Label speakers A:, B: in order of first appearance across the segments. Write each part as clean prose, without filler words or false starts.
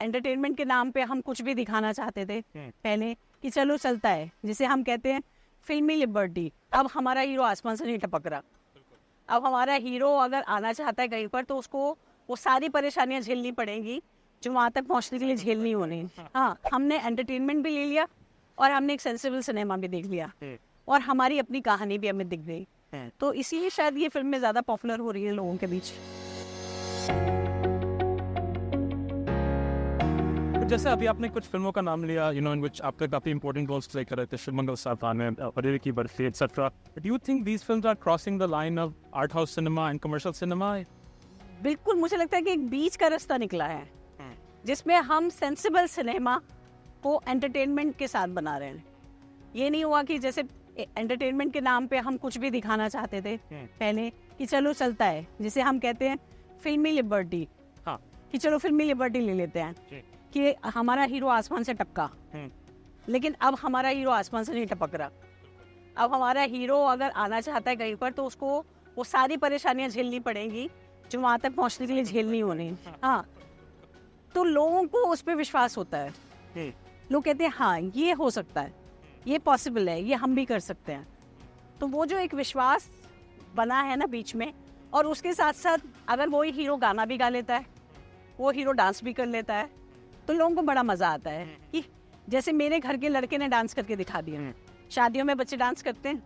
A: Entertainment के नाम पे हम कुछ भी दिखाना चाहते थे पहले कि चलो चलता है, जिसे हम कहते हैं फिल्मी लिबर्टी। अब हमारा हीरो आसमान से नहीं टपक रहा। अब हमारा हीरो अगर आना चाहता है कहीं पर तो उसको वो सारी परेशानियां झेलनी पड़ेंगी जो वहां तक पहुंचने के लिए झेलनी होनी। हाँ, हमने एंटरटेनमेंट भी ले लिया और हमने एक सेंसिबल सिनेमा भी देख लिया और हमारी अपनी कहानी भी हमें दिख गई। तो इसीलिए शायद ये फिल्में ज्यादा पॉपुलर हो रही है लोगों के बीच।
B: जैसे अभी आपने कुछ फिल्मों का नाम लिया, इन विच आपने काफी इंपॉर्टेंट रोल्स प्ले करे थे, शिवमंगल सावधान में, परेर की Barfi etcetera. Do you think these films are crossing the line of art house cinema and commercial cinema?
A: बिल्कुल, मुझे लगता है कि एक बीच का रास्ता निकला है जिसमें हम सेंसिबल सिनेमा को एंटरटेनमेंट के साथ बना रहे हैं। ये नहीं हुआ कि जैसे एंटरटेनमेंट के नाम पे हम कुछ भी दिखाना चाहते थे पहले कि चलो चलता है, जिसे हम कहते हैं फिल्मी लिबर्टी।
B: हाँ,
A: कि चलो फिल्मी लिबर्टी ले लेते हैं कि हमारा हीरो आसमान से टपका, लेकिन अब हमारा हीरो आसमान से नहीं टपक रहा। अब हमारा हीरो अगर आना चाहता है कहीं पर तो उसको वो सारी परेशानियां झेलनी पड़ेंगी जो वहां तक पहुंचने के लिए झेलनी होनी। हाँ, तो लोगों को उस पर विश्वास होता है। लोग कहते हैं हाँ ये हो सकता है, ये पॉसिबल है, ये हम भी कर सकते हैं। तो वो जो एक विश्वास बना है ना बीच में, और उसके साथ साथ अगर वही हीरो गाना भी गा लेता है, वो हीरो डांस भी कर लेता है, तो लोगों को बड़ा मजा आता है। कि जैसे मेरे घर के लड़के ने डांस करके दिखा दिया। शादियों में बच्चे डांस करते हैं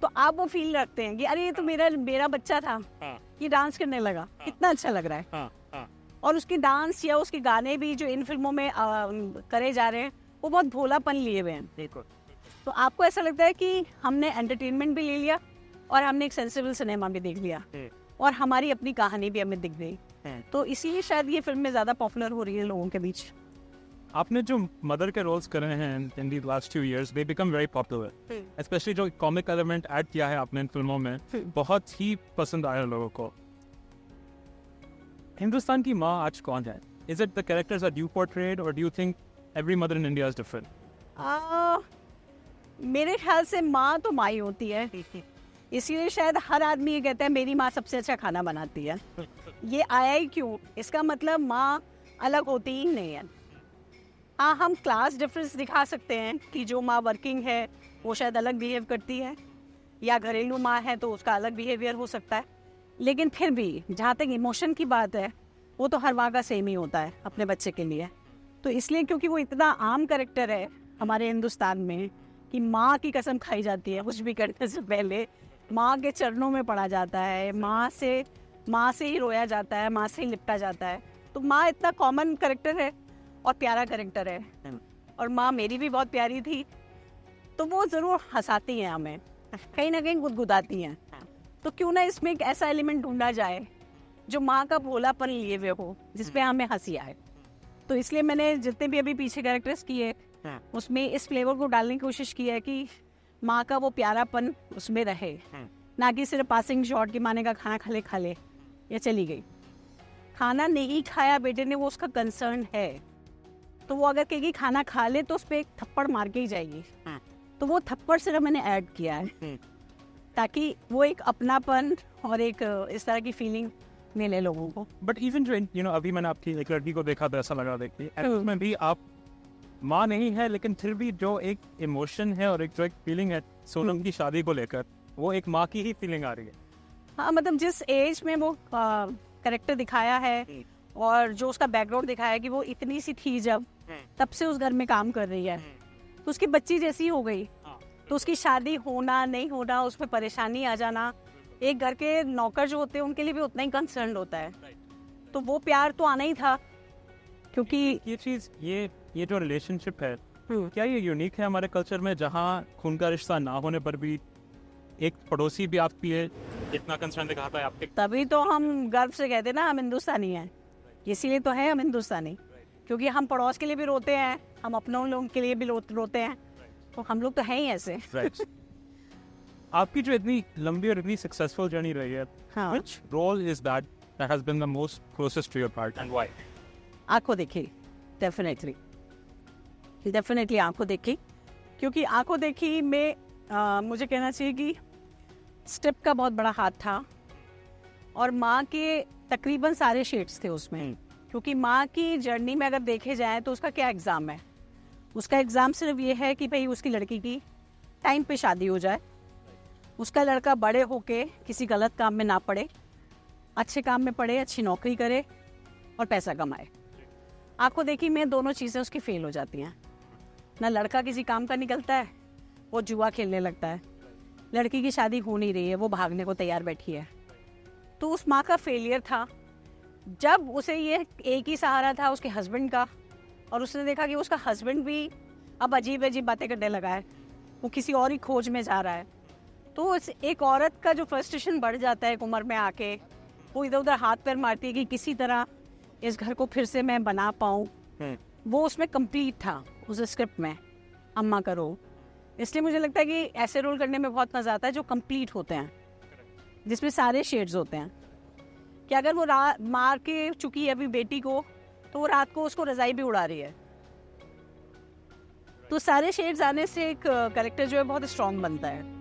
A: तो आप वो फील रखते हैं कि अरे ये तो मेरा बच्चा था, ये डांस करने लगा, कितना अच्छा लग रहा है। और उसकी डांस या उसके गाने भी जो इन फिल्मों में करे जा रहे हैं वो बहुत भोलापन लिए हुए हैं। तो आपको ऐसा लगता है कि हमने एंटरटेनमेंट भी ले लिया और हमने एक सेंसिबल सिनेमा भी देख लिया और हमारी अपनी कहानी भी हमें दिख गई। तो इसीलिए शायद ये फिल्में ज्यादा पॉपुलर हो रही है लोगों के बीच।
B: आपने जो मदर के रोल्स करे हैं in the last 2 years, they become very popular. Especially जो कॉमिक एलिमेंट ऐड किया है आपने इन फिल्मों में, बहुत ही पसंद आया लोगों को। हिंदुस्तान की माँ आज कौन है? Is it the characters that you portrayed और do you think every mother in India is different?
A: मेरे ख्याल से माँ तो माँ ही होती है, इसीलिए शायद हर आदमी ये कहता है मेरी माँ सबसे अच्छा खाना बनाती है। ये आया ही क्यों? इसका मतलब माँ अलग होती ही नहीं है। हाँ, हम क्लास डिफरेंस दिखा सकते हैं कि जो माँ वर्किंग है वो शायद अलग बिहेव करती है, या घरेलू माँ है तो उसका अलग बिहेवियर हो सकता है। लेकिन फिर भी जहाँ तक इमोशन की बात है वो तो हर माँ का सेम ही होता है अपने बच्चे के लिए। तो इसलिए क्योंकि वो इतना आम कैरेक्टर है हमारे हिंदुस्तान में कि माँ की कसम खाई जाती है, कुछ भी करने से पहले माँ के चरणों में पड़ा जाता है, माँ से ही रोया जाता है, माँ से ही लिपटा जाता है। तो माँ इतना कॉमन कैरेक्टर है और प्यारा कैरेक्टर है, और माँ मेरी भी बहुत प्यारी थी। तो वो ज़रूर हंसाती हैं हमें, कहीं ना कहीं गुदगुदाती हैं। तो क्यों ना इसमें एक ऐसा एलिमेंट ढूंढा जाए जो माँ का भोलापन लिए हुए हो, जिसपे हमें हंसी आए। तो इसलिए मैंने जितने भी अभी पीछे कैरेक्टर्स किए उसमें इस फ्लेवर को डालने की कोशिश की है कि माँ का वो प्यारापन उसमें रहे, ना कि सिर्फ पासिंग शॉट की माँ ने कहा खाना खा ले या चली गई। खाना नहीं खाया बेटे ने, वो उसका कंसर्न है। तो वो अगर कहेगी खाना खा ले तो उस पर एक थप्पड़ मार के ही जाएगी। तो वो थप्पड़ सिर्फ मैंने ऐड किया है ताकि वो एक अपनापन और एक इस तरह की फीलिंग मिले लोगों को।
B: बट इवन जो अभी मैंने आपकी एक लड़की को देखा तो ऐसा लगा देखती में भी आप माँ नहीं है, लेकिन फिर भी जो एक इमोशन है और एक जो एक फीलिंग है सोनम की शादी को लेकर, वो एक माँ की ही फीलिंग आ रही है।
A: हाँ, मतलब जिस एज में वो कैरेक्टर दिखाया है और जो उसका बैकग्राउंड दिखाया है कि वो इतनी सी थी जब, तब से उस घर में काम कर रही है, तो उसकी बच्ची जैसी हो गई। तो उसकी शादी होना नहीं होना, उसमें परेशानी आ जाना, एक घर के नौकर जो होते हैं उनके लिए भी उतना ही कंसर्न होता है। तो वो प्यार तो आना ही था, क्योंकि
B: ये चीज़ ये जो रिलेशनशिप है क्या ये यूनिक है हमारे कल्चर में, जहाँ खून का रिश्ता ना होने पर भी एक पड़ोसी भी आपके लिए इतना कंसर्न दिखाता है आपके?
A: तभी तो हम गर्व से कहते हैं ना हम हिंदुस्तानी हैं। इसीलिए तो है हम हिंदुस्तानी, क्योंकि हम पड़ोस के लिए भी रोते हैं, हम अपनों लोगों के लिए भी रोते हैं। तो हम लोग तो हैं ही ऐसे।
B: आपकी जो इतनी लंबी और इतनी सक्सेसफुल जर्नी रही है, which role is that has been the most closest to your heart and why?
A: आंखों देखी, डेफिनेटली आंखों देखी, क्योंकि आंखों देखी में मुझे कहना चाहिए कि स्टेप का बहुत बड़ा हाथ था और माँ के तकरीबन सारे शेड्स थे उसमें। क्योंकि माँ की जर्नी में अगर देखे जाए तो उसका क्या एग्ज़ाम है, उसका एग्ज़ाम सिर्फ ये है कि भाई उसकी लड़की की टाइम पे शादी हो जाए, उसका लड़का बड़े होके किसी गलत काम में ना पड़े, अच्छे काम में पड़े, अच्छी नौकरी करे और पैसा कमाए। आपको देखी मैं दोनों चीज़ें उसकी फेल हो जाती हैं। ना लड़का किसी काम का निकलता है, वो जुआ खेलने लगता है, लड़की की शादी हो नहीं रही है, वो भागने को तैयार बैठी है। तो उस माँ का फेलियर था जब उसे ये एक ही सहारा था उसके हस्बैंड का, और उसने देखा कि उसका हस्बैंड भी अब अजीब अजीब बातें करने लगा है, वो किसी और ही खोज में जा रहा है। तो एक औरत का जो फ्रस्ट्रेशन बढ़ जाता है एक उम्र में आके, वो इधर उधर हाथ पैर मारती है कि किसी तरह इस घर को फिर से मैं बना पाऊँ, वो उसमें कंप्लीट था उस स्क्रिप्ट में, अम्मा का रोल। इसलिए मुझे लगता है कि ऐसे रोल करने में बहुत मज़ा आता है जो कंप्लीट होते हैं, जिसमें सारे शेड्स होते हैं। कि अगर वो मार के चुकी है अभी बेटी को, तो वो रात को उसको रज़ाई भी उड़ा रही है। तो सारे शेड्स आने से एक कैरेक्टर जो है बहुत स्ट्रॉन्ग बनता है।